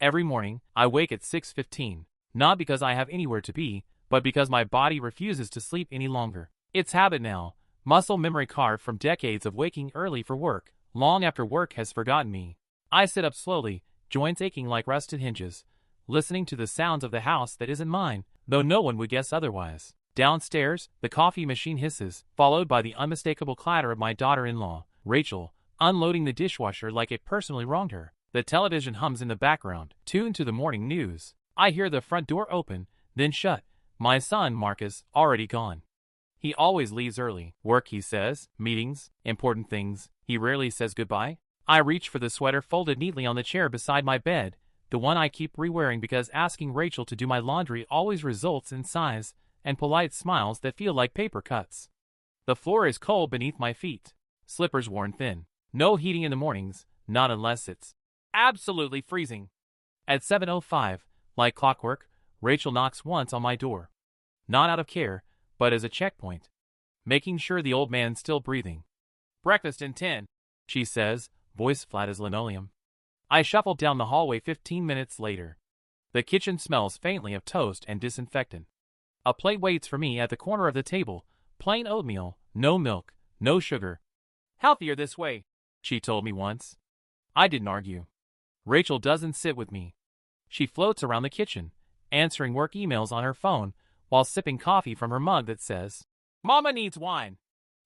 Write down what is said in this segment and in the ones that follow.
Every morning, I wake at 6:15, not because I have anywhere to be, but because my body refuses to sleep any longer. It's habit now, muscle memory carved from decades of waking early for work, long after work has forgotten me. I sit up slowly, joints aching like rusted hinges, listening to the sounds of the house that isn't mine, though no one would guess otherwise. Downstairs, the coffee machine hisses, followed by the unmistakable clatter of my daughter-in-law, Rachel, unloading the dishwasher like it personally wronged her. The television hums in the background, tuned to the morning news. I hear the front door open, then shut. My son, Marcus, already gone. He always leaves early. Work, he says, meetings, important things. He rarely says goodbye. I reach for the sweater folded neatly on the chair beside my bed, the one I keep re-wearing because asking Rachel to do my laundry always results in sighs and polite smiles that feel like paper cuts. The floor is cold beneath my feet, slippers worn thin. No heating in the mornings, not unless it's absolutely freezing. At 7:05, like clockwork, Rachel knocks once on my door. Not out of care, but as a checkpoint, making sure the old man's still breathing. "Breakfast in 10, she says, voice flat as linoleum. I shuffle down the hallway 15 minutes later. The kitchen smells faintly of toast and disinfectant. A plate waits for me at the corner of the table, plain oatmeal, no milk, no sugar. "Healthier this way," she told me once. I didn't argue. Rachel doesn't sit with me. She floats around the kitchen, answering work emails on her phone while sipping coffee from her mug that says, "Mama needs wine."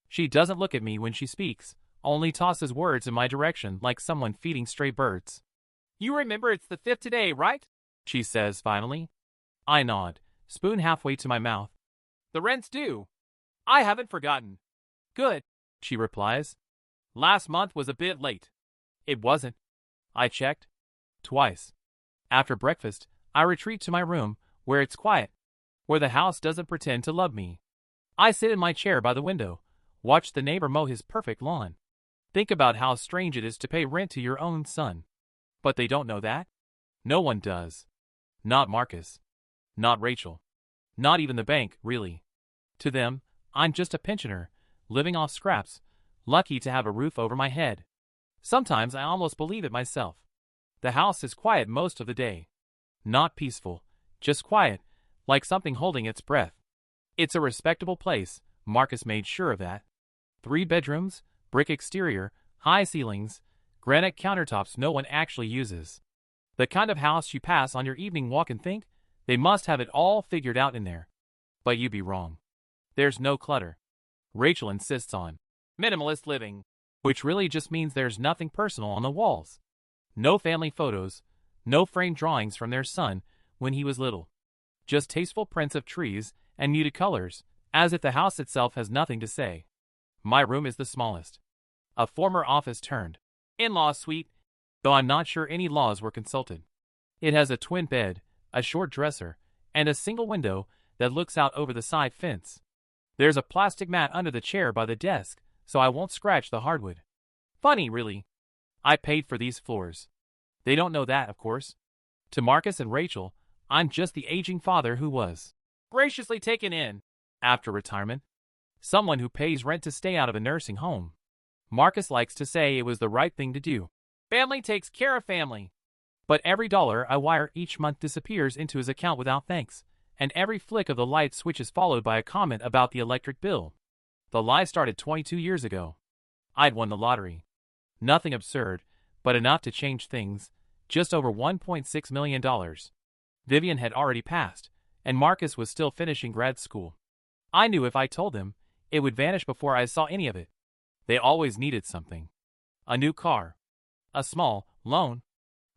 She doesn't look at me when she speaks, only tosses words in my direction like someone feeding stray birds. "You remember it's the 5th today, right?" she says finally. I nod, spoon halfway to my mouth. "The rent's due." "I haven't forgotten." "Good," she replies. "Last month was a bit late." It wasn't. I checked. Twice. After breakfast, I retreat to my room, where it's quiet, where the house doesn't pretend to love me. I sit in my chair by the window, watch the neighbor mow his perfect lawn. Think about how strange it is to pay rent to your own son. But they don't know that. No one does. Not Marcus. Not Rachel. Not even the bank, really. To them, I'm just a pensioner, living off scraps, lucky to have a roof over my head. Sometimes I almost believe it myself. The house is quiet most of the day. Not peaceful, just quiet, like something holding its breath. It's a respectable place, Marcus made sure of that. 3 bedrooms, brick exterior, high ceilings, granite countertops no one actually uses. The kind of house you pass on your evening walk and think, they must have it all figured out in there. But you'd be wrong. There's no clutter. Rachel insists on minimalist living, which really just means there's nothing personal on the walls. No family photos, no framed drawings from their son when he was little. Just tasteful prints of trees and muted colors, as if the house itself has nothing to say. My room is the smallest. A former office turned in-law suite, though I'm not sure any laws were consulted. It has a twin bed, a short dresser, and a single window that looks out over the side fence. There's a plastic mat under the chair by the desk, so I won't scratch the hardwood. Funny, really. I paid for these floors. They don't know that, of course. To Marcus and Rachel, I'm just the aging father who was graciously taken in, after retirement. Someone who pays rent to stay out of a nursing home. Marcus likes to say it was the right thing to do. Family takes care of family. But every dollar I wire each month disappears into his account without thanks, and every flick of the light switch is followed by a comment about the electric bill. The lie started 22 years ago. I'd won the lottery. Nothing absurd, but enough to change things, just over $1.6 million. Vivian had already passed, and Marcus was still finishing grad school. I knew if I told him, it would vanish before I saw any of it. They always needed something. A new car. A small loan.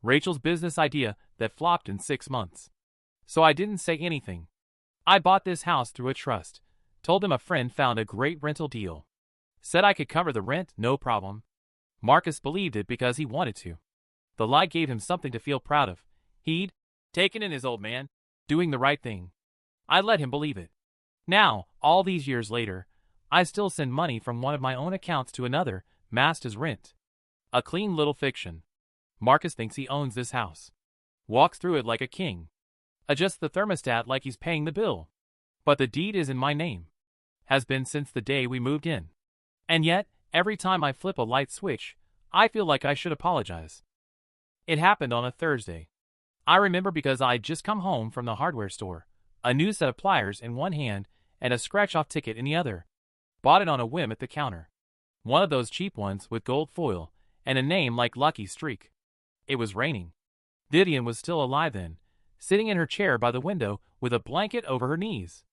Rachel's business idea that flopped in 6 months. So I didn't say anything. I bought this house through a trust. Told him a friend found a great rental deal. Said I could cover the rent, no problem. Marcus believed it because he wanted to. The lie gave him something to feel proud of. He'd taken in his old man, doing the right thing. I let him believe it. Now, all these years later, I still send money from one of my own accounts to another, masked as rent. A clean little fiction. Marcus thinks he owns this house. Walks through it like a king. Adjusts the thermostat like he's paying the bill. But the deed is in my name. Has been since the day we moved in. And yet, every time I flip a light switch, I feel like I should apologize. It happened on a Thursday. I remember because I'd just come home from the hardware store, a new set of pliers in one hand and a scratch-off ticket in the other. Bought it on a whim at the counter. One of those cheap ones with gold foil and a name like Lucky Streak. It was raining. Vivian was still alive then, sitting in her chair by the window with a blanket over her knees.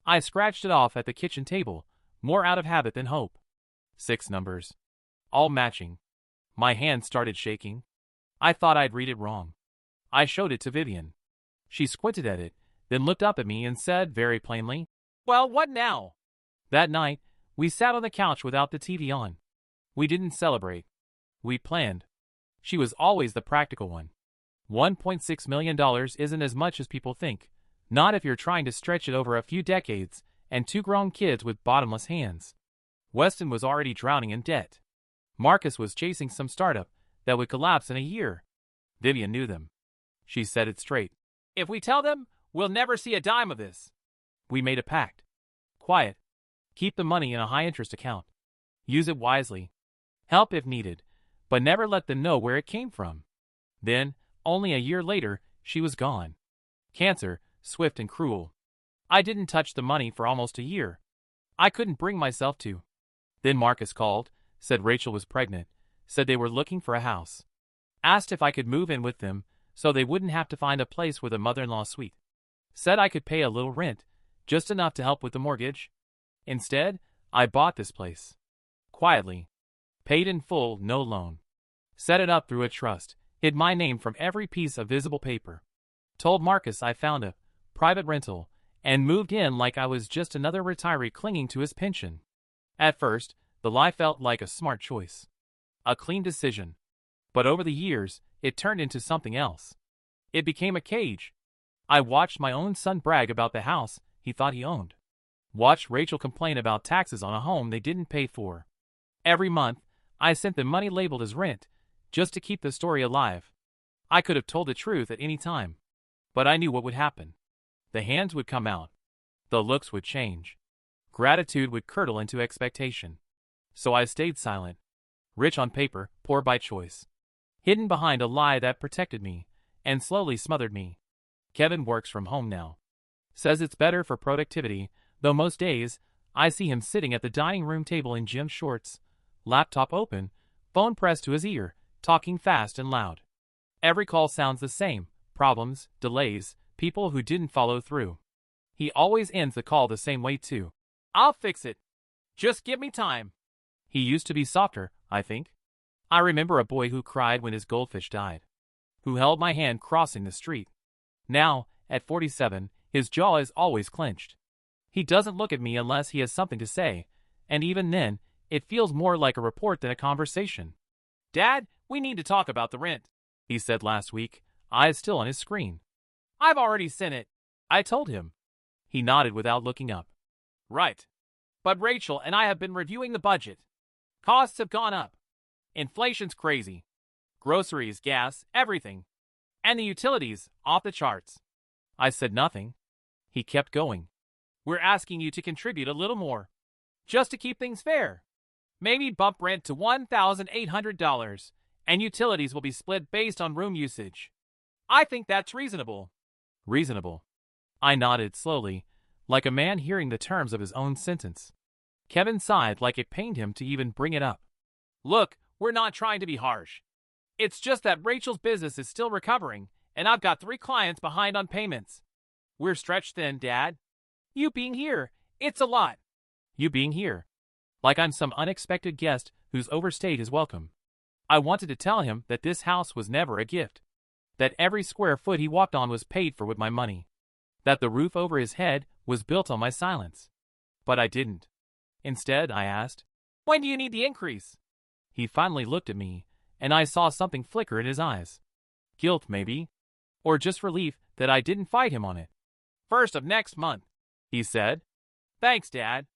I scratched it off at the kitchen table, more out of habit than hope. 6 numbers. All matching. My hand started shaking. I thought I'd read it wrong. I showed it to Vivian. She squinted at it, then looked up at me and said very plainly, "Well, what now?" That night, we sat on the couch without the TV on. We didn't celebrate. We planned. She was always the practical one. $1.6 million isn't as much as people think, not if you're trying to stretch it over a few decades and 2 grown kids with bottomless hands. Weston was already drowning in debt. Marcus was chasing some startup that would collapse in a year. Vivian knew them. She said it straight. "If we tell them, we'll never see a dime of this." We made a pact. Quiet. Keep the money in a high-interest account. Use it wisely. Help if needed, but never let them know where it came from. Then, only a year later, she was gone. Cancer, swift and cruel. I didn't touch the money for almost a year. I couldn't bring myself to. Then Marcus called, said Rachel was pregnant, said they were looking for a house. Asked if I could move in with them so they wouldn't have to find a place with a mother-in-law suite. Said I could pay a little rent, just enough to help with the mortgage. Instead, I bought this place. Quietly. Paid in full, no loan. Set it up through a trust, hid my name from every piece of visible paper. Told Marcus I found a private rental and moved in like I was just another retiree clinging to his pension. At first, the lie felt like a smart choice. A clean decision. But over the years, it turned into something else. It became a cage. I watched my own son brag about the house he thought he owned. Watched Rachel complain about taxes on a home they didn't pay for. Every month, I sent them money labeled as rent, just to keep the story alive. I could have told the truth at any time. But I knew what would happen. The hands would come out. The looks would change. Gratitude would curdle into expectation. So I stayed silent. Rich on paper, poor by choice. Hidden behind a lie that protected me, and slowly smothered me. Kevin works from home now. Says it's better for productivity, though most days, I see him sitting at the dining room table in gym shorts, laptop open, phone pressed to his ear, talking fast and loud. Every call sounds the same: problems, delays, people who didn't follow through. He always ends the call the same way too. "I'll fix it. Just give me time." He used to be softer, I think. I remember a boy who cried when his goldfish died. Who held my hand crossing the street. Now, at 47, his jaw is always clenched. He doesn't look at me unless he has something to say, and even then, it feels more like a report than a conversation. "Dad, we need to talk about the rent," he said last week, eyes still on his screen. "I've already sent it," I told him. He nodded without looking up. "Right. But Rachel and I have been reviewing the budget. Costs have gone up. Inflation's crazy. Groceries, gas, everything. And the utilities, off the charts." I said nothing. He kept going. "We're asking you to contribute a little more. Just to keep things fair. Maybe bump rent to $1,800, and utilities will be split based on room usage. I think that's reasonable." Reasonable. I nodded slowly, like a man hearing the terms of his own sentence. Kevin sighed like it pained him to even bring it up. "Look, we're not trying to be harsh. It's just that Rachel's business is still recovering, and I've got 3 clients behind on payments. We're stretched thin, Dad. You being here, it's a lot." You being here. Like I'm some unexpected guest who's overstayed his welcome. I wanted to tell him that this house was never a gift. That every square foot he walked on was paid for with my money. That the roof over his head was built on my silence. But I didn't. Instead, I asked, "When do you need the increase?" He finally looked at me, and I saw something flicker in his eyes. Guilt, maybe. Or just relief that I didn't fight him on it. "First of next month," he said. "Thanks, Dad.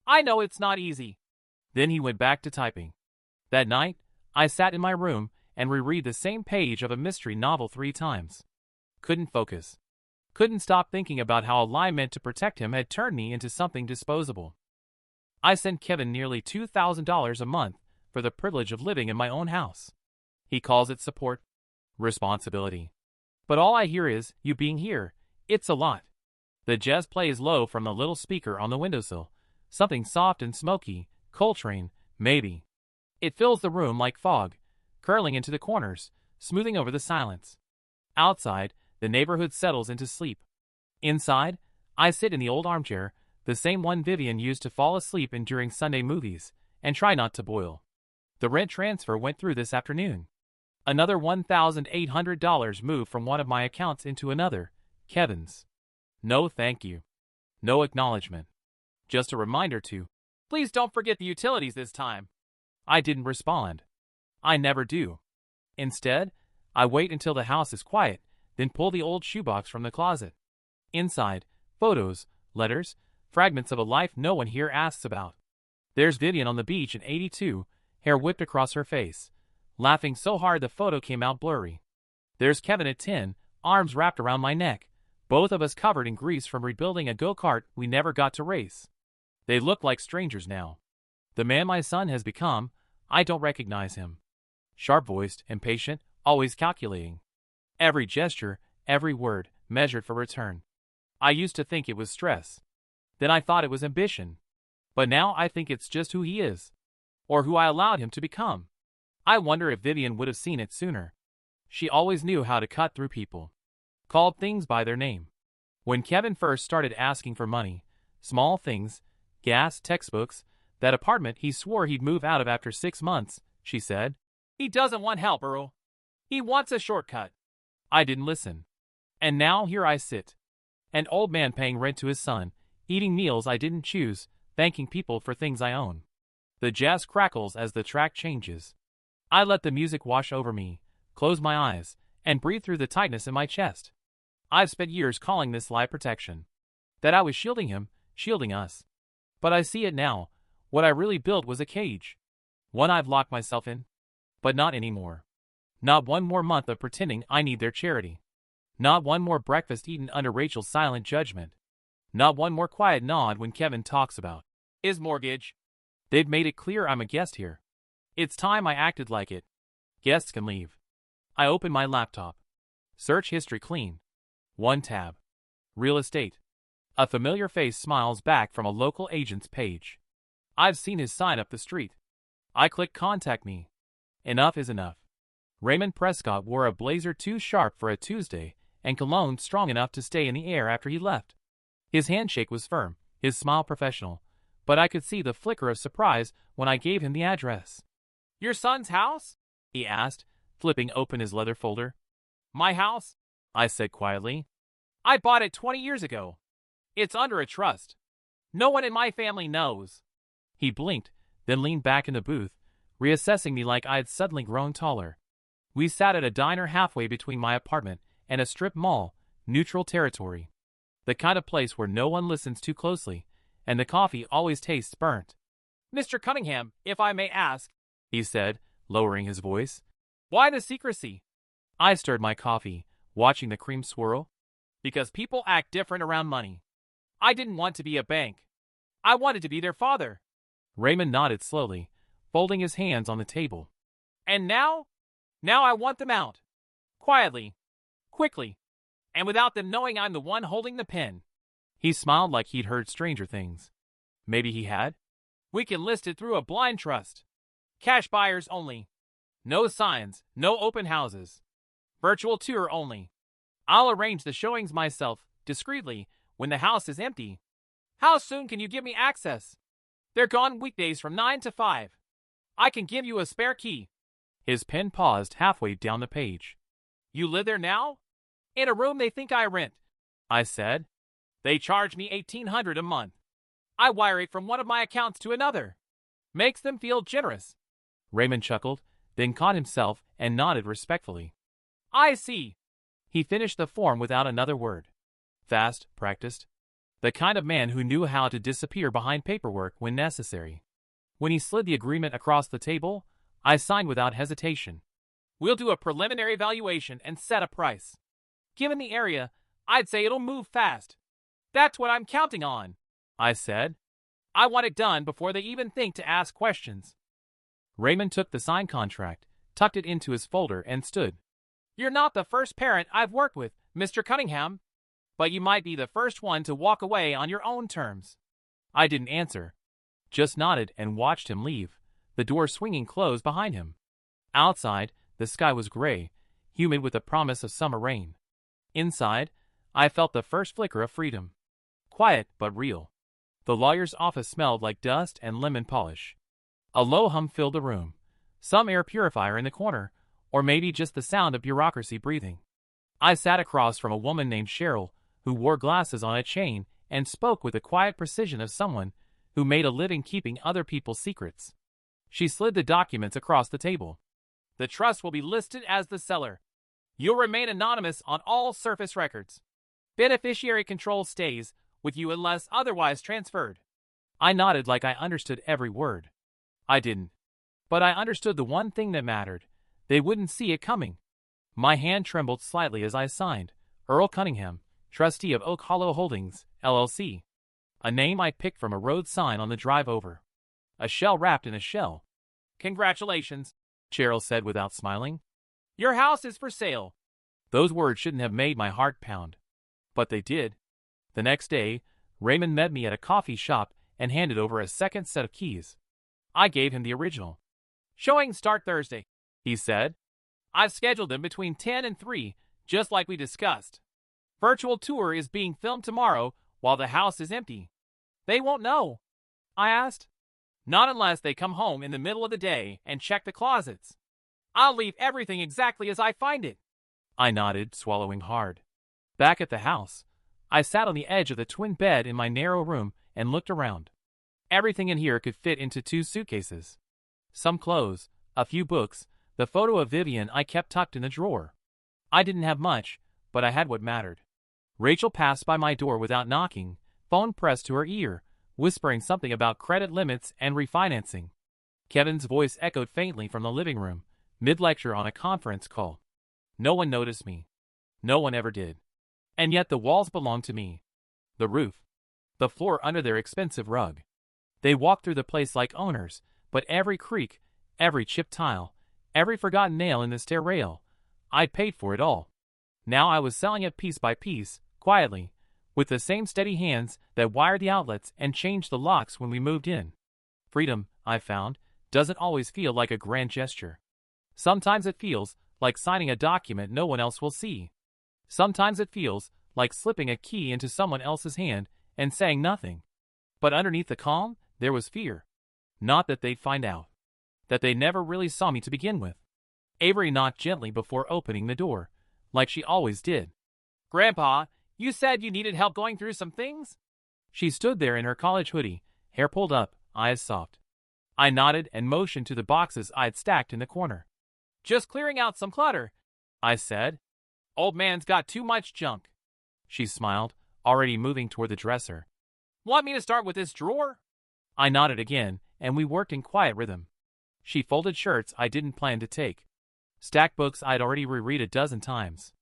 I know it's not easy." Then he went back to typing. That night, I sat in my room and reread the same page of a mystery novel 3 times. Couldn't focus. Couldn't stop thinking about how a lie meant to protect him had turned me into something disposable. I sent Kevin nearly $2,000 a month for the privilege of living in my own house. He calls it support. Responsibility. But all I hear is, you being here. It's a lot. The jazz plays low from the little speaker on the windowsill. Something soft and smoky, Coltrane, maybe. It fills the room like fog, curling into the corners, smoothing over the silence. Outside, the neighborhood settles into sleep. Inside, I sit in the old armchair, the same one Vivian used to fall asleep in during Sunday movies, and try not to boil. The rent transfer went through this afternoon. Another $1,800 moved from one of my accounts into another, Kevin's. No thank you. No acknowledgement. Just a reminder to, please don't forget the utilities this time. I didn't respond. I never do. Instead, I wait until the house is quiet, then pull the old shoebox from the closet. Inside, photos, letters, fragments of a life no one here asks about. There's Vivian on the beach in '82, hair whipped across her face, laughing so hard the photo came out blurry. There's Kevin at 10, arms wrapped around my neck, both of us covered in grease from rebuilding a go-kart we never got to race. They look like strangers now. The man my son has become, I don't recognize him. Sharp-voiced, impatient, always calculating. Every gesture, every word, measured for return. I used to think it was stress. Then I thought it was ambition. But now I think it's just who he is. Or who I allowed him to become. I wonder if Vivian would have seen it sooner. She always knew how to cut through people. Called things by their name. When Kevin first started asking for money, small things, gas, textbooks, that apartment he swore he'd move out of after 6 months, she said, he doesn't want help, Earl. He wants a shortcut. I didn't listen. And now here I sit. An old man paying rent to his son, eating meals I didn't choose, thanking people for things I own. The jazz crackles as the track changes. I let the music wash over me, close my eyes, and breathe through the tightness in my chest. I've spent years calling this lie protection. That I was shielding him, shielding us. But I see it now. What I really built was a cage. One I've locked myself in. But not anymore. Not one more month of pretending I need their charity. Not one more breakfast eaten under Rachel's silent judgment. Not one more quiet nod when Kevin talks about his mortgage. They've made it clear I'm a guest here. It's time I acted like it. Guests can leave. I open my laptop. Search history clean. 1 tab. Real estate. A familiar face smiles back from a local agent's page. I've seen his sign up the street. I click contact me. Enough is enough. Raymond Prescott wore a blazer too sharp for a Tuesday and cologne strong enough to stay in the air after he left. His handshake was firm, his smile professional, but I could see the flicker of surprise when I gave him the address. Your son's house? He asked, flipping open his leather folder. My house? I said quietly. I bought it 20 years ago. It's under a trust. No one in my family knows. He blinked, then leaned back in the booth, reassessing me like I had suddenly grown taller. We sat at a diner halfway between my apartment and a strip mall, neutral territory. The kind of place where no one listens too closely, and the coffee always tastes burnt. Mr. Cunningham, if I may ask, he said, lowering his voice, why the secrecy? I stirred my coffee, watching the cream swirl. Because people act different around money. I didn't want to be a bank. I wanted to be their father. Raymond nodded slowly, folding his hands on the table. And now? Now I want them out. Quietly. Quickly. And without them knowing I'm the one holding the pen. He smiled like he'd heard stranger things. Maybe he had? We can list it through a blind trust. Cash buyers only. No signs, no open houses. Virtual tour only. I'll arrange the showings myself, discreetly, when the house is empty. How soon can you give me access? They're gone weekdays from 9 to 5. I can give you a spare key. His pen paused halfway down the page. You live there now? In a room they think I rent, I said. They charge me $1,800 a month. I wire it from one of my accounts to another. Makes them feel generous. Raymond chuckled, then caught himself and nodded respectfully. I see. He finished the form without another word. Fast, practiced. The kind of man who knew how to disappear behind paperwork when necessary. When he slid the agreement across the table, I signed without hesitation. We'll do a preliminary valuation and set a price. Given the area, I'd say it'll move fast. That's what I'm counting on, I said. I want it done before they even think to ask questions. Raymond took the signed contract, tucked it into his folder, and stood. You're not the first parent I've worked with, Mr. Cunningham, but you might be the first one to walk away on your own terms. I didn't answer, just nodded and watched him leave, the door swinging closed behind him. Outside, the sky was gray, humid with the promise of summer rain. Inside, I felt the first flicker of freedom. Quiet but real. The lawyer's office smelled like dust and lemon polish. A low hum filled the room, some air purifier in the corner, or maybe just the sound of bureaucracy breathing. I sat across from a woman named Cheryl, who wore glasses on a chain and spoke with the quiet precision of someone who made a living keeping other people's secrets. She slid the documents across the table. The trust will be listed as the seller. You'll remain anonymous on all surface records. Beneficiary control stays with you unless otherwise transferred. I nodded like I understood every word. I didn't. But I understood the one thing that mattered. They wouldn't see it coming. My hand trembled slightly as I signed, Earl Cunningham, trustee of Oak Hollow Holdings, LLC. A name I picked from a road sign on the drive over. A shell wrapped in a shell. Congratulations, Cheryl said without smiling. Your house is for sale. Those words shouldn't have made my heart pound. But they did. The next day, Raymond met me at a coffee shop and handed over a second set of keys. I gave him the original. Showings start Thursday, he said. I've scheduled them between 10 and 3, just like we discussed. Virtual tour is being filmed tomorrow while the house is empty. They won't know, I asked. Not unless they come home in the middle of the day and check the closets. I'll leave everything exactly as I find it. I nodded, swallowing hard. Back at the house, I sat on the edge of the twin bed in my narrow room and looked around. Everything in here could fit into 2 suitcases. Some clothes, a few books, the photo of Vivian I kept tucked in the drawer. I didn't have much, but I had what mattered. Rachel passed by my door without knocking, phone pressed to her ear, whispering something about credit limits and refinancing. Kevin's voice echoed faintly from the living room, mid-lecture on a conference call. No one noticed me. No one ever did. And yet the walls belonged to me. The roof. The floor under their expensive rug. They walked through the place like owners, but every creak, every chipped tile, every forgotten nail in the stair rail, I'd paid for it all. Now I was selling it piece by piece, quietly, with the same steady hands that wired the outlets and changed the locks when we moved in. Freedom, I found, doesn't always feel like a grand gesture. Sometimes it feels like signing a document no one else will see. Sometimes it feels like slipping a key into someone else's hand and saying nothing. But underneath the calm, there was fear. Not that they'd find out. That they never really saw me to begin with. Avery knocked gently before opening the door, like she always did. Grandpa, you said you needed help going through some things? She stood there in her college hoodie, hair pulled up, eyes soft. I nodded and motioned to the boxes I'd stacked in the corner. Just clearing out some clutter, I said. Old man's got too much junk. She smiled, already moving toward the dresser. Want me to start with this drawer? I nodded again, and we worked in quiet rhythm. She folded shirts I didn't plan to take. Stacked books I'd already reread a dozen times.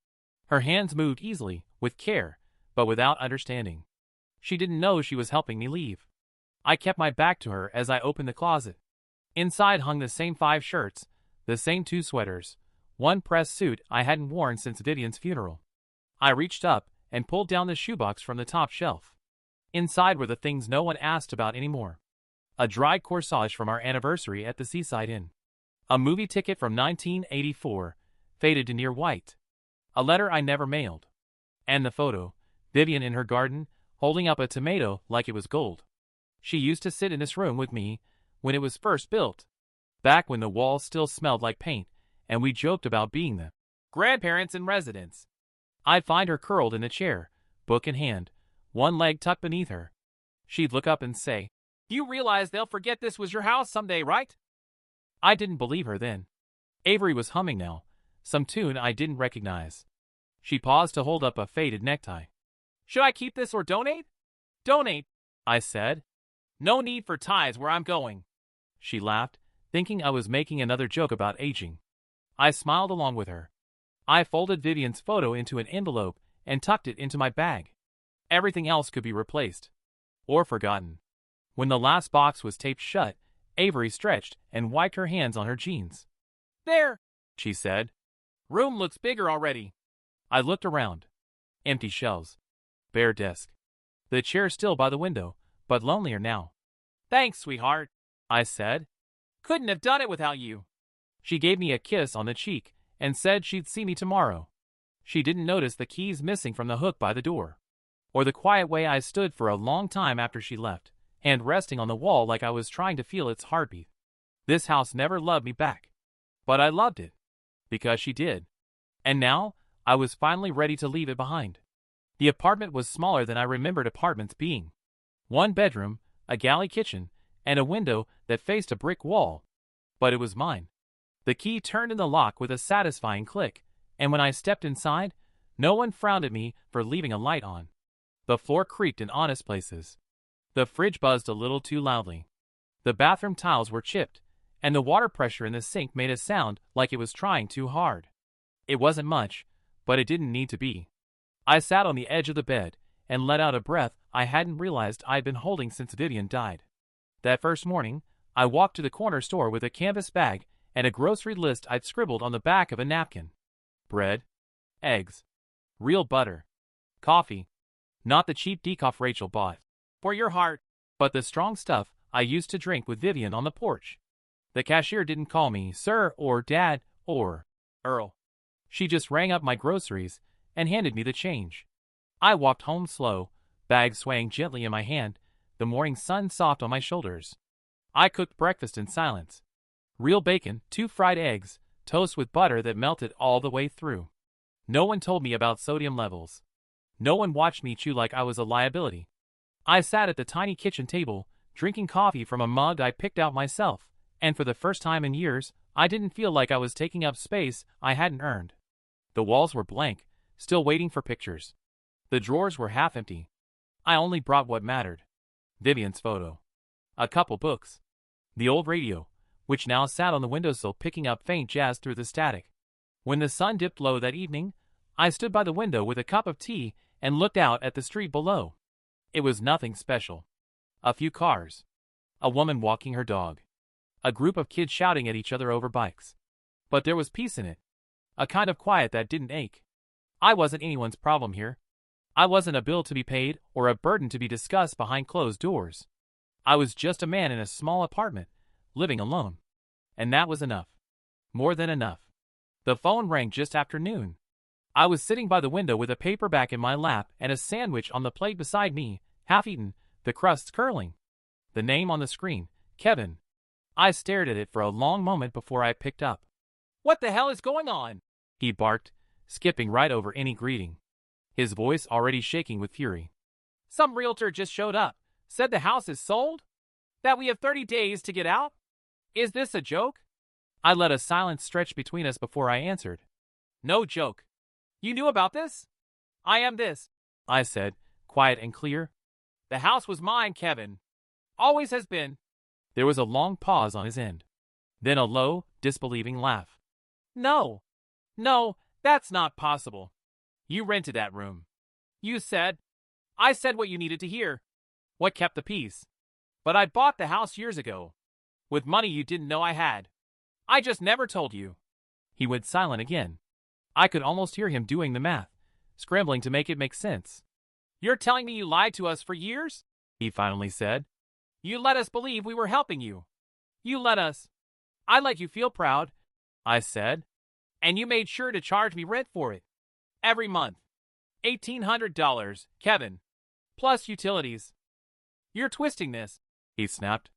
Her hands moved easily, with care, but without understanding. She didn't know she was helping me leave. I kept my back to her as I opened the closet. Inside hung the same 5 shirts, the same 2 sweaters, 1 pressed suit I hadn't worn since Vivian's funeral. I reached up and pulled down the shoebox from the top shelf. Inside were the things no one asked about anymore. A dried corsage from our anniversary at the Seaside Inn. A movie ticket from 1984, faded to near white. A letter I never mailed. And the photo, Vivian in her garden, holding up a tomato like it was gold. She used to sit in this room with me when it was first built. Back when the walls still smelled like paint, and we joked about being the grandparents in residence. I'd find her curled in a chair, book in hand, one leg tucked beneath her. She'd look up and say, You realize they'll forget this was your house someday, right? I didn't believe her then. Avery was humming now, some tune I didn't recognize. She paused to hold up a faded necktie. Should I keep this or donate? Donate, I said. No need for ties where I'm going. She laughed, thinking I was making another joke about aging. I smiled along with her. I folded Vivian's photo into an envelope and tucked it into my bag. Everything else could be replaced. Or forgotten. When the last box was taped shut, Avery stretched and wiped her hands on her jeans. There, she said. Room looks bigger already. I looked around. Empty shelves. Bare desk. The chair still by the window, but lonelier now. Thanks, sweetheart, I said. Couldn't have done it without you. She gave me a kiss on the cheek and said she'd see me tomorrow. She didn't notice the keys missing from the hook by the door, or the quiet way I stood for a long time after she left, hand resting on the wall like I was trying to feel its heartbeat. This house never loved me back, but I loved it, because she did. And now, I was finally ready to leave it behind. The apartment was smaller than I remembered apartments being. 1 bedroom, a galley kitchen, and a window that faced a brick wall. But it was mine. The key turned in the lock with a satisfying click, and when I stepped inside, no one frowned at me for leaving a light on. The floor creaked in honest places. The fridge buzzed a little too loudly. The bathroom tiles were chipped, and the water pressure in the sink made a sound like it was trying too hard. It wasn't much, but it didn't need to be. I sat on the edge of the bed and let out a breath I hadn't realized I'd been holding since Vivian died. That first morning, I walked to the corner store with a canvas bag and a grocery list I'd scribbled on the back of a napkin. Bread, eggs, real butter, coffee, not the cheap decaf Rachel bought for your heart, but the strong stuff I used to drink with Vivian on the porch. The cashier didn't call me Sir or Dad or Earl. She just rang up my groceries and handed me the change. I walked home slow, bag swaying gently in my hand, the morning sun soft on my shoulders. I cooked breakfast in silence. Real bacon, 2 fried eggs, toast with butter that melted all the way through. No one told me about sodium levels. No one watched me chew like I was a liability. I sat at the tiny kitchen table, drinking coffee from a mug I picked out myself, and for the first time in years, I didn't feel like I was taking up space I hadn't earned. The walls were blank, still waiting for pictures. The drawers were half empty. I only brought what mattered. Vivian's photo. A couple books. The old radio, which now sat on the windowsill picking up faint jazz through the static. When the sun dipped low that evening, I stood by the window with a cup of tea and looked out at the street below. It was nothing special. A few cars. A woman walking her dog. A group of kids shouting at each other over bikes. But there was peace in it. A kind of quiet that didn't ache. I wasn't anyone's problem here. I wasn't a bill to be paid or a burden to be discussed behind closed doors. I was just a man in a small apartment, living alone. And that was enough. More than enough. The phone rang just after noon. I was sitting by the window with a paperback in my lap and a sandwich on the plate beside me, half eaten, the crusts curling. The name on the screen, Kevin. I stared at it for a long moment before I picked up. "What the hell is going on?" he barked, skipping right over any greeting. His voice already shaking with fury. "Some realtor just showed up, said the house is sold? That we have 30 days to get out? Is this a joke?" I let a silence stretch between us before I answered. "No joke. You knew about this?" "I am this," I said, quiet and clear. "The house was mine, Kevin. Always has been." There was a long pause on his end. Then a low, disbelieving laugh. No, that's not possible. You rented that room. You said. I said what you needed to hear. What kept the peace. But I bought the house years ago. With money you didn't know I had. I just never told you." He went silent again. I could almost hear him doing the math, scrambling to make it make sense. "You're telling me you lied to us for years?" he finally said. "You let us believe we were helping you. You let us." "I let you feel proud," I said. "And you made sure to charge me rent for it. Every month. $1,800, Kevin. Plus utilities." "You're twisting this," he snapped.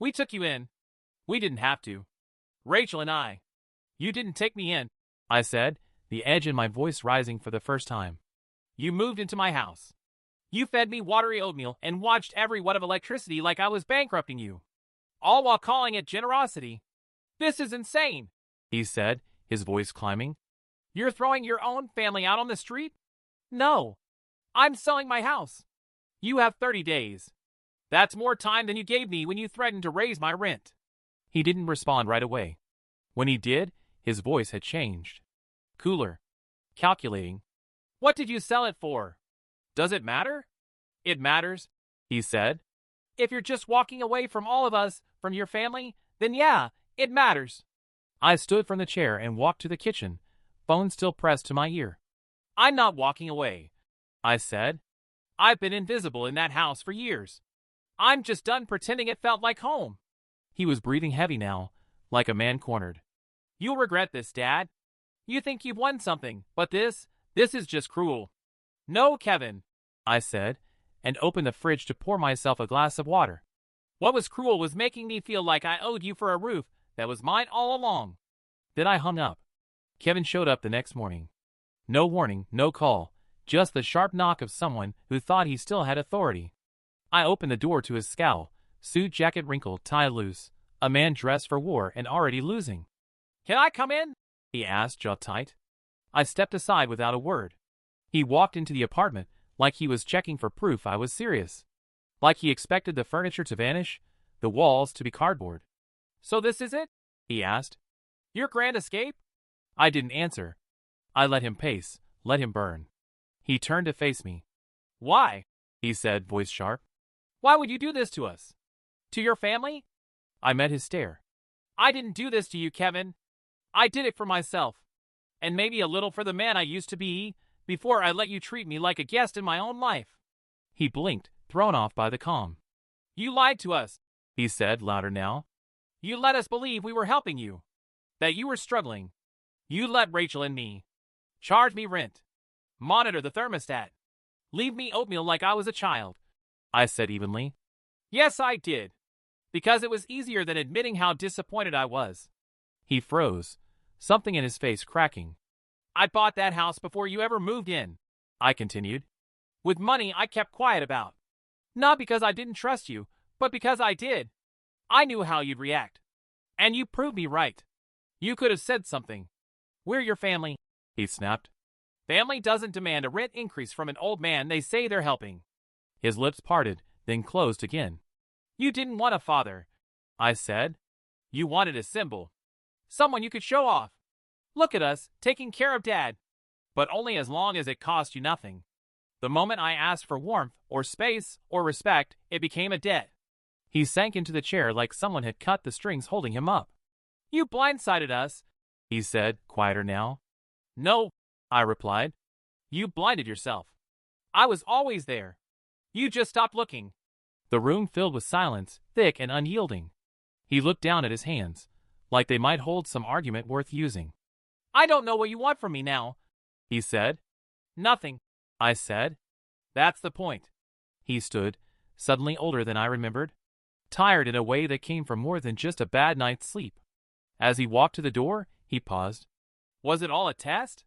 "We took you in. We didn't have to. Rachel and I. You didn't take me in," I said, the edge in my voice rising for the first time. "You moved into my house. You fed me watery oatmeal and watched every watt of electricity like I was bankrupting you. All while calling it generosity. This is insane," he said, his voice climbing. "You're throwing your own family out on the street?" "No. I'm selling my house. You have 30 days. That's more time than you gave me when you threatened to raise my rent." He didn't respond right away. When he did, his voice had changed. Cooler. Calculating. "What did you sell it for? Does it matter?" "It matters," he said. "If you're just walking away from all of us, from your family, then yeah, it matters." I stood from the chair and walked to the kitchen, phone still pressed to my ear. "I'm not walking away," I said. "I've been invisible in that house for years. I'm just done pretending it felt like home." He was breathing heavy now, like a man cornered. "You'll regret this, Dad. You think you've won something, but this is just cruel." "No, Kevin," I said, and opened the fridge to pour myself a glass of water. "What was cruel was making me feel like I owed you for a roof that was mine all along." Then I hung up. Kevin showed up the next morning. No warning, no call, just the sharp knock of someone who thought he still had authority. I opened the door to his scowl, suit jacket wrinkled, tie loose, a man dressed for war and already losing. "Can I come in?" he asked, jaw tight. I stepped aside without a word. He walked into the apartment like he was checking for proof I was serious. Like he expected the furniture to vanish, the walls to be cardboard. "So this is it?" he asked. "Your grand escape?" I didn't answer. I let him pace, let him burn. He turned to face me. "Why?" he said, voice sharp. "Why would you do this to us? To your family?" I met his stare. "I didn't do this to you, Kevin. I did it for myself. And maybe a little for the man I used to be, before I let you treat me like a guest in my own life." He blinked, thrown off by the calm. "You lied to us," he said, louder now. "You let us believe we were helping you, that you were struggling. You let Rachel and me charge me rent, monitor the thermostat, leave me oatmeal like I was a child," I said evenly. "Yes, I did. Because it was easier than admitting how disappointed I was." He froze, something in his face cracking. "I bought that house before you ever moved in," I continued, "with money I kept quiet about. Not because I didn't trust you, but because I did. I knew how you'd react. And you proved me right. You could have said something. 'We're your family,' he snapped. 'Family doesn't demand a rent increase from an old man they say they're helping.'" His lips parted, then closed again. "You didn't want a father," I said. "You wanted a symbol. Someone you could show off. Look at us, taking care of Dad. But only as long as it cost you nothing. The moment I asked for warmth, or space, or respect, it became a debt." He sank into the chair like someone had cut the strings holding him up. "You blindsided us," he said, quieter now. "No," I replied. "You blinded yourself. I was always there. You just stopped looking." The room filled with silence, thick and unyielding. He looked down at his hands, like they might hold some argument worth using. "I don't know what you want from me now," he said. "Nothing," I said. "That's the point." He stood, suddenly older than I remembered, tired in a way that came from more than just a bad night's sleep. As he walked to the door, he paused. "Was it all a test?"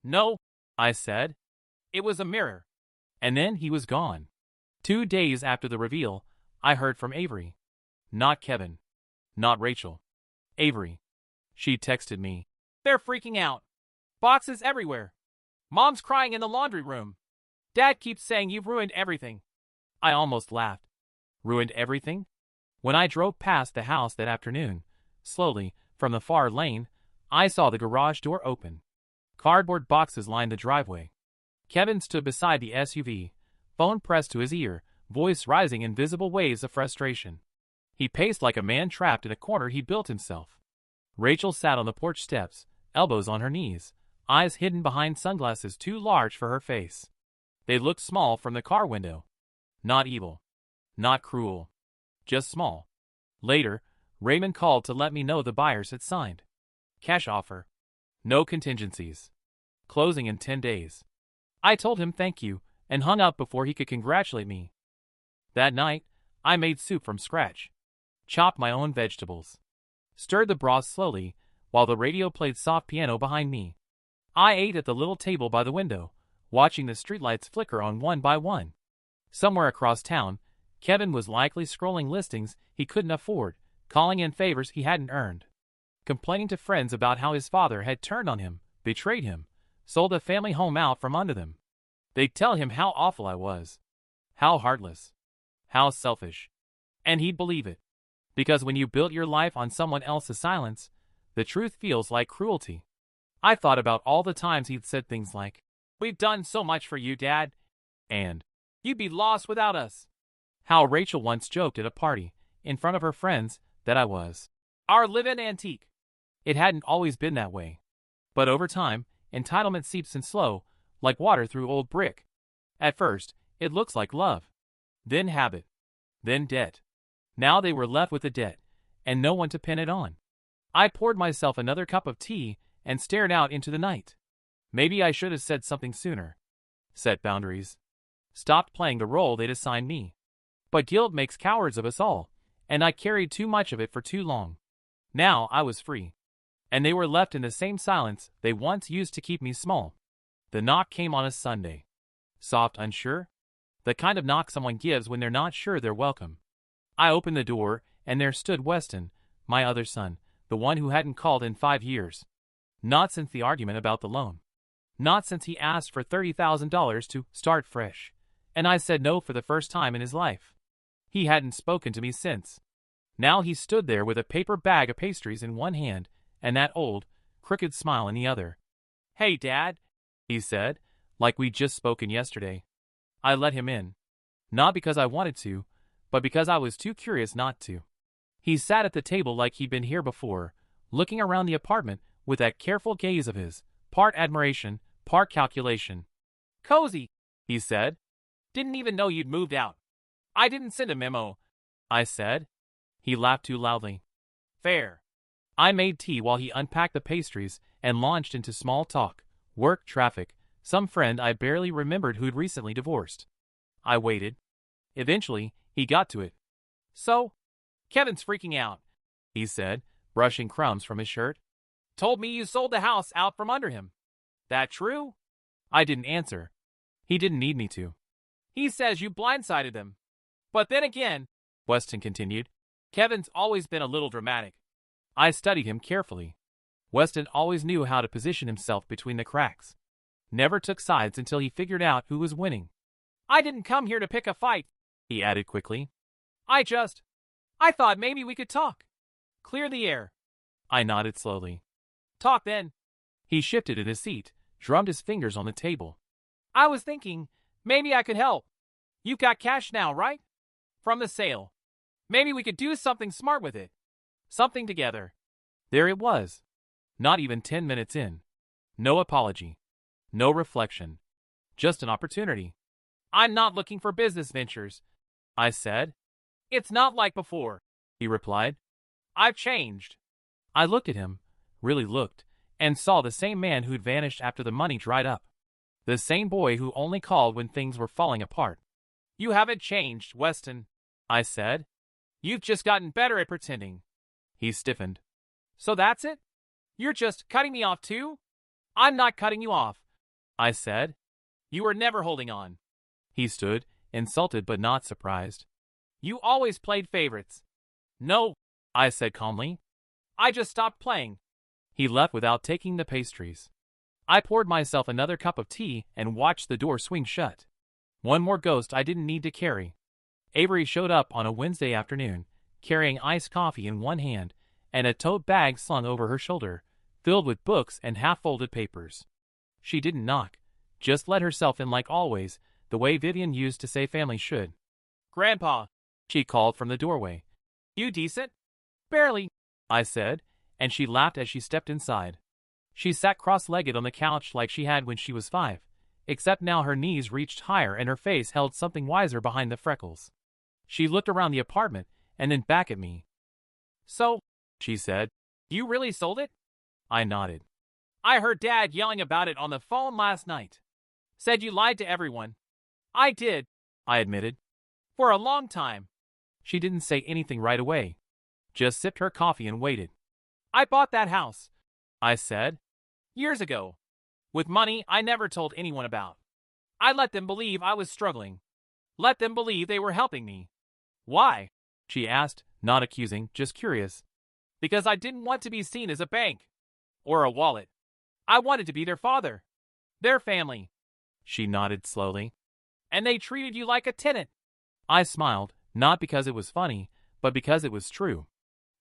"No," I said. "It was a mirror." And then he was gone. 2 days after the reveal, I heard from Avery. Not Kevin. Not Rachel. Avery. She texted me. "They're freaking out. Boxes everywhere. Mom's crying in the laundry room. Dad keeps saying you've ruined everything." I almost laughed. Ruined everything? When I drove past the house that afternoon, slowly, from the far lane, I saw the garage door open. Cardboard boxes lined the driveway. Kevin stood beside the SUV, phone pressed to his ear, voice rising in visible waves of frustration. He paced like a man trapped in a corner he'd built himself. Rachel sat on the porch steps, elbows on her knees, eyes hidden behind sunglasses too large for her face. They looked small from the car window. Not evil. Not cruel. Just small. Later, Raymond called to let me know the buyers had signed. Cash offer. No contingencies. Closing in 10 days. I told him thank you, and hung up before he could congratulate me. That night, I made soup from scratch. Chopped my own vegetables. Stirred the broth slowly, while the radio played soft piano behind me. I ate at the little table by the window, watching the streetlights flicker on one by one. Somewhere across town, Kevin was likely scrolling listings he couldn't afford, calling in favors he hadn't earned. Complaining to friends about how his father had turned on him, betrayed him, sold the family home out from under them. They'd tell him how awful I was. How heartless. How selfish. And he'd believe it. Because when you built your life on someone else's silence, the truth feels like cruelty. I thought about all the times he'd said things like, "We've done so much for you, Dad," and "You'd be lost without us." How Rachel once joked at a party, in front of her friends, that I was our live-in antique. It hadn't always been that way. But over time, entitlement seeps in slow, like water through old brick. At first, it looks like love. Then habit. Then debt. Now they were left with the debt, and no one to pin it on. I poured myself another cup of tea and stared out into the night. Maybe I should have said something sooner. Set boundaries. Stopped playing the role they'd assigned me. But guilt makes cowards of us all, and I carried too much of it for too long. Now I was free. And they were left in the same silence they once used to keep me small. The knock came on a Sunday. Soft, unsure? The kind of knock someone gives when they're not sure they're welcome. I opened the door, and there stood Weston, my other son, the one who hadn't called in 5 years. Not since the argument about the loan. Not since he asked for $30,000 to start fresh, and I said no for the first time in his life. He hadn't spoken to me since. Now he stood there with a paper bag of pastries in one hand and that old, crooked smile in the other. "Hey, Dad," he said, like we'd just spoken yesterday. I let him in. Not because I wanted to, but because I was too curious not to. He sat at the table like he'd been here before, looking around the apartment with that careful gaze of his, part admiration, part calculation. "Cozy," he said. "Didn't even know you'd moved out." "I didn't send a memo," I said. He laughed too loudly. "Fair." I made tea while he unpacked the pastries and launched into small talk, work, traffic, some friend I barely remembered who'd recently divorced. I waited. Eventually, he got to it. "So, Kevin's freaking out," he said, brushing crumbs from his shirt. "Told me you sold the house out from under him. That true?" I didn't answer. He didn't need me to. "He says you blindsided him. But then again," Weston continued, "Kevin's always been a little dramatic." I studied him carefully. Weston always knew how to position himself between the cracks. Never took sides until he figured out who was winning. "I didn't come here to pick a fight," he added quickly. I thought maybe we could talk. Clear the air." I nodded slowly. "Talk then." He shifted in his seat, drummed his fingers on the table. "I was thinking, maybe I could help. You've got cash now, right? From the sale. Maybe we could do something smart with it. Something together." There it was. Not even 10 minutes in. No apology. No reflection. Just an opportunity. "I'm not looking for business ventures," I said. "It's not like before," he replied. "I've changed." I looked at him, really looked, and saw the same man who'd vanished after the money dried up. The same boy who only called when things were falling apart. "You haven't changed, Weston," I said. "You've just gotten better at pretending." He stiffened. "So that's it? You're just cutting me off too?" "I'm not cutting you off," I said. "You were never holding on." He stood, insulted but not surprised. "You always played favorites." "No," I said calmly. "I just stopped playing." He left without taking the pastries. I poured myself another cup of tea and watched the door swing shut. One more ghost I didn't need to carry. Avery showed up on a Wednesday afternoon, carrying iced coffee in one hand and a tote bag slung over her shoulder, filled with books and half-folded papers. She didn't knock, just let herself in like always, the way Vivian used to say family should. "Grandpa," she called from the doorway. "You decent?" "Barely," I said, and she laughed as she stepped inside. She sat cross-legged on the couch like she had when she was 5, except now her knees reached higher and her face held something wiser behind the freckles. She looked around the apartment and then back at me. "So," she said, "you really sold it?" I nodded. "I heard Dad yelling about it on the phone last night. Said you lied to everyone." "I did," I admitted. "For a long time." She didn't say anything right away. Just sipped her coffee and waited. "I bought that house," I said, "years ago. With money I never told anyone about. I let them believe I was struggling. Let them believe they were helping me." "Why?" she asked, not accusing, just curious. "Because I didn't want to be seen as a bank. Or a wallet. I wanted to be their father. Their family." She nodded slowly. "And they treated you like a tenant." I smiled, not because it was funny, but because it was true.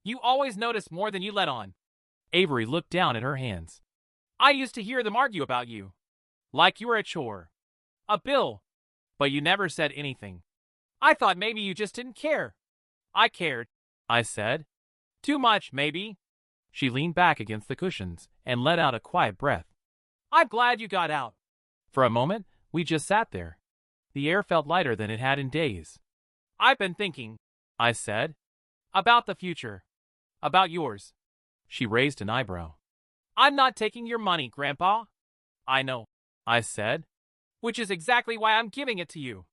"You always noticed more than you let on." Avery looked down at her hands. "I used to hear them argue about you. Like you were a chore. A bill. But you never said anything. I thought maybe you just didn't care." "I cared," I said. "Too much, maybe." She leaned back against the cushions and let out a quiet breath. I'm glad you got out. For a moment, we just sat there. The air felt lighter than it had in days. I've been thinking, I said, about the future. About yours. She raised an eyebrow. I'm not taking your money, Grandpa. I know, I said, which is exactly why I'm giving it to you.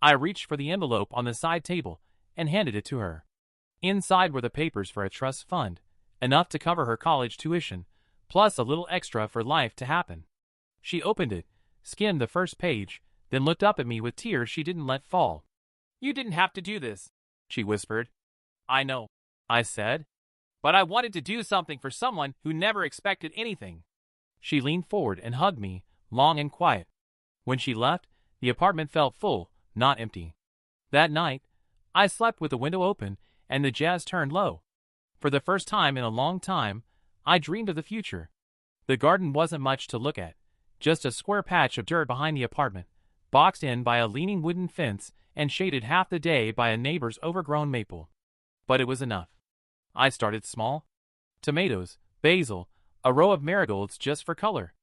I reached for the envelope on the side table and handed it to her. Inside were the papers for a trust fund, enough to cover her college tuition, plus a little extra for life to happen. She opened it, skimmed the first page, then looked up at me with tears she didn't let fall. You didn't have to do this, she whispered. I know, I said, but I wanted to do something for someone who never expected anything. She leaned forward and hugged me, long and quiet. When she left, the apartment felt full, not empty. That night, I slept with the window open and the jazz turned low. For the first time in a long time, I dreamed of the future. The garden wasn't much to look at, just a square patch of dirt behind the apartment, boxed in by a leaning wooden fence and shaded half the day by a neighbor's overgrown maple. But it was enough. I started small. Tomatoes, basil, a row of marigolds just for color.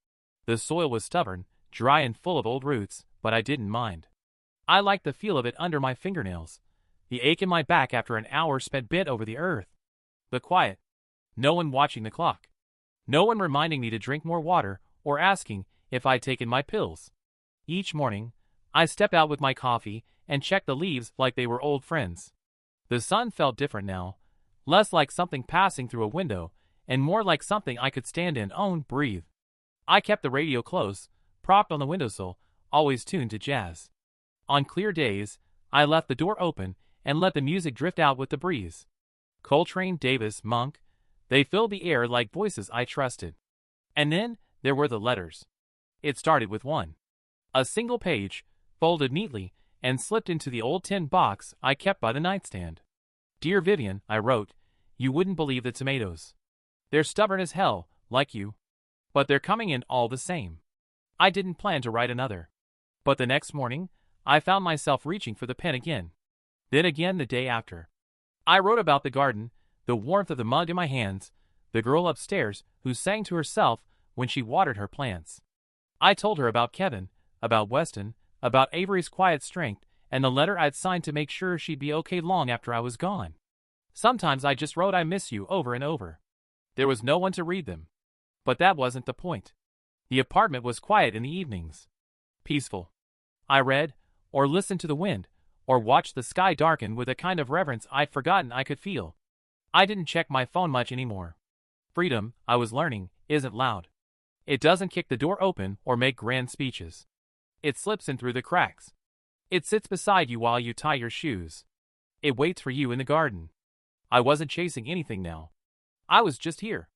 The soil was stubborn, dry and full of old roots, but I didn't mind. I liked the feel of it under my fingernails, the ache in my back after an hour spent bent over the earth. The quiet. No one watching the clock. No one reminding me to drink more water or asking if I'd taken my pills. Each morning, I stepped out with my coffee and checked the leaves like they were old friends. The sun felt different now, less like something passing through a window and more like something I could stand in and breathe. I kept the radio close, propped on the windowsill, always tuned to jazz. On clear days, I left the door open and let the music drift out with the breeze. Coltrane, Davis, Monk, they filled the air like voices I trusted. And then there were the letters. It started with one. A single page, folded neatly, and slipped into the old tin box I kept by the nightstand. Dear Vivian, I wrote, you wouldn't believe the tomatoes. They're stubborn as hell, like you. But they're coming in all the same. I didn't plan to write another. But the next morning, I found myself reaching for the pen again. Then again the day after. I wrote about the garden, the warmth of the mug in my hands, the girl upstairs who sang to herself when she watered her plants. I told her about Kevin, about Weston, about Avery's quiet strength, and the letter I'd signed to make sure she'd be okay long after I was gone. Sometimes I just wrote I miss you over and over. There was no one to read them. But that wasn't the point. The apartment was quiet in the evenings. Peaceful. I read, or listened to the wind, or watched the sky darken with a kind of reverence I'd forgotten I could feel. I didn't check my phone much anymore. Freedom, I was learning, isn't loud. It doesn't kick the door open or make grand speeches. It slips in through the cracks. It sits beside you while you tie your shoes. It waits for you in the garden. I wasn't chasing anything now. I was just here.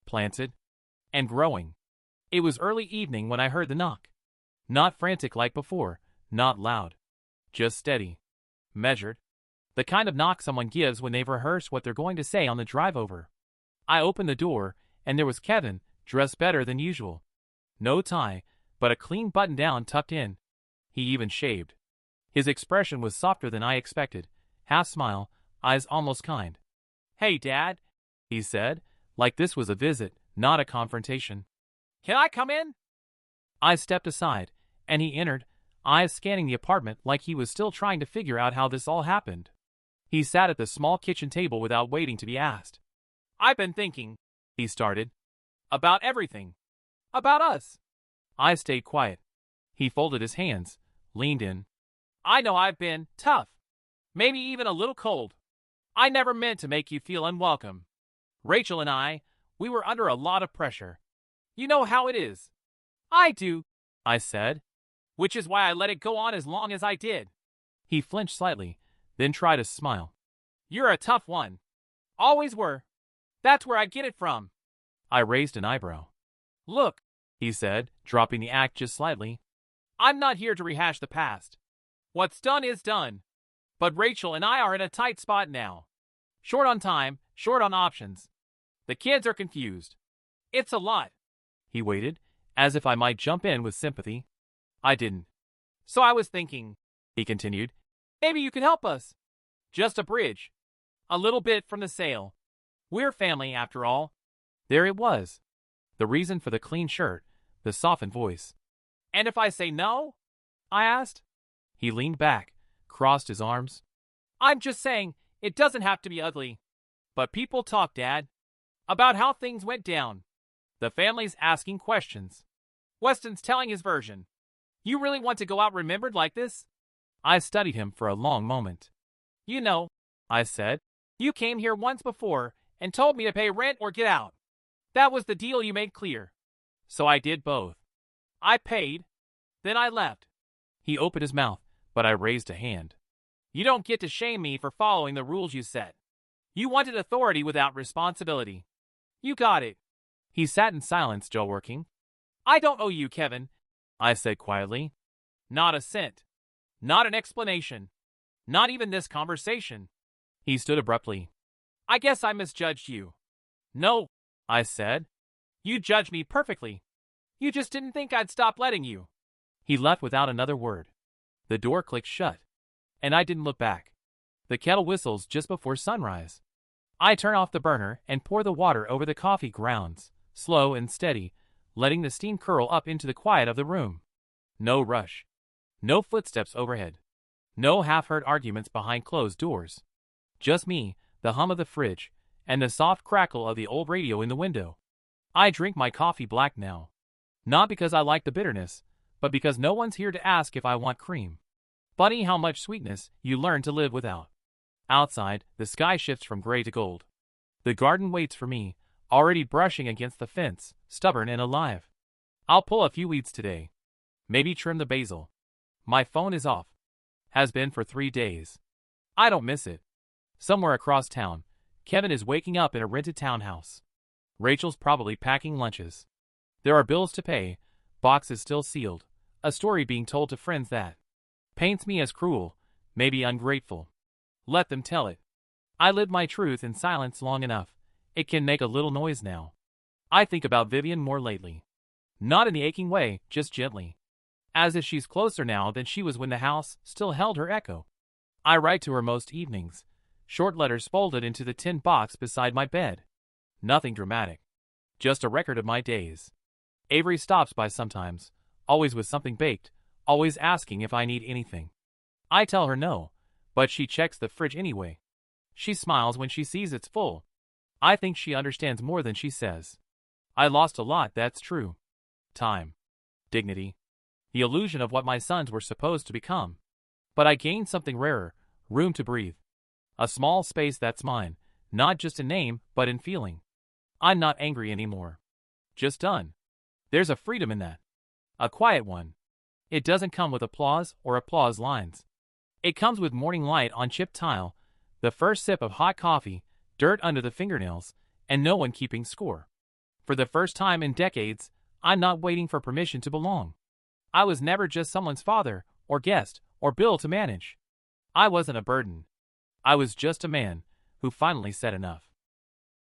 Planted. And growing. It was early evening when I heard the knock. Not frantic like before, not loud. Just steady. Measured. The kind of knock someone gives when they've rehearsed what they're going to say on the drive over. I opened the door, and there was Kevin, dressed better than usual. No tie, but a clean button-down tucked in. He even shaved. His expression was softer than I expected, half smile, eyes almost kind. Hey, Dad, he said, like this was a visit, not a confrontation. Can I come in? I stepped aside, and he entered, eyes scanning the apartment like he was still trying to figure out how this all happened. He sat at the small kitchen table without waiting to be asked. I've been thinking, he started, about everything. About us. I stayed quiet. He folded his hands, leaned in. I know I've been tough. Maybe even a little cold. I never meant to make you feel unwelcome. Rachel and I, we were under a lot of pressure. You know how it is. I do, I said, which is why I let it go on as long as I did. He flinched slightly, then tried to smile. You're a tough one. Always were. That's where I get it from. I raised an eyebrow. Look, he said, dropping the act just slightly. I'm not here to rehash the past. What's done is done. But Rachel and I are in a tight spot now. Short on time, short on options. The kids are confused. It's a lot. He waited, as if I might jump in with sympathy. I didn't. So I was thinking, he continued, maybe you could help us. Just a bridge. A little bit from the sale. We're family after all. There it was. The reason for the clean shirt, the softened voice. And if I say no? I asked. He leaned back, crossed his arms. I'm just saying, it doesn't have to be ugly. But people talk, Dad, about how things went down. The family's asking questions. Weston's telling his version. You really want to go out remembered like this? I studied him for a long moment. You know, I said, you came here once before and told me to pay rent or get out. That was the deal you made clear. So I did both. I paid, then I left. He opened his mouth, but I raised a hand. You don't get to shame me for following the rules you set. You wanted authority without responsibility. You got it. He sat in silence, still working. I don't owe you, Kevin, I said quietly. Not a cent. Not an explanation. Not even this conversation. He stood abruptly. I guess I misjudged you. No, I said. You judged me perfectly. You just didn't think I'd stop letting you. He left without another word. The door clicked shut, and I didn't look back. The kettle whistles just before sunrise. I turn off the burner and pour the water over the coffee grounds, slow and steady, letting the steam curl up into the quiet of the room. No rush. No footsteps overhead. No half-heard arguments behind closed doors. Just me, the hum of the fridge, and the soft crackle of the old radio in the window. I drink my coffee black now. Not because I like the bitterness, but because no one's here to ask if I want cream. Funny how much sweetness you learn to live without. Outside, the sky shifts from gray to gold. The garden waits for me, already brushing against the fence, stubborn and alive. I'll pull a few weeds today. Maybe trim the basil. My phone is off. Has been for 3 days. I don't miss it. Somewhere across town, Kevin is waking up in a rented townhouse. Rachel's probably packing lunches. There are bills to pay, boxes still sealed, a story being told to friends that paints me as cruel, maybe ungrateful. Let them tell it. I lived my truth in silence long enough. It can make a little noise now. I think about Vivian more lately. Not in the aching way, just gently. As if she's closer now than she was when the house still held her echo. I write to her most evenings, short letters folded into the tin box beside my bed. Nothing dramatic. Just a record of my days. Avery stops by sometimes, always with something baked, always asking if I need anything. I tell her no, but she checks the fridge anyway. She smiles when she sees it's full. I think she understands more than she says. I lost a lot, that's true. Time. Dignity. The illusion of what my sons were supposed to become. But I gained something rarer, room to breathe. A small space that's mine, not just in name, but in feeling. I'm not angry anymore. Just done. There's a freedom in that. A quiet one. It doesn't come with applause or applause lines. It comes with morning light on chipped tile, the first sip of hot coffee, dirt under the fingernails, and no one keeping score. For the first time in decades, I'm not waiting for permission to belong. I was never just someone's father, or guest, or bill to manage. I wasn't a burden. I was just a man who finally said enough.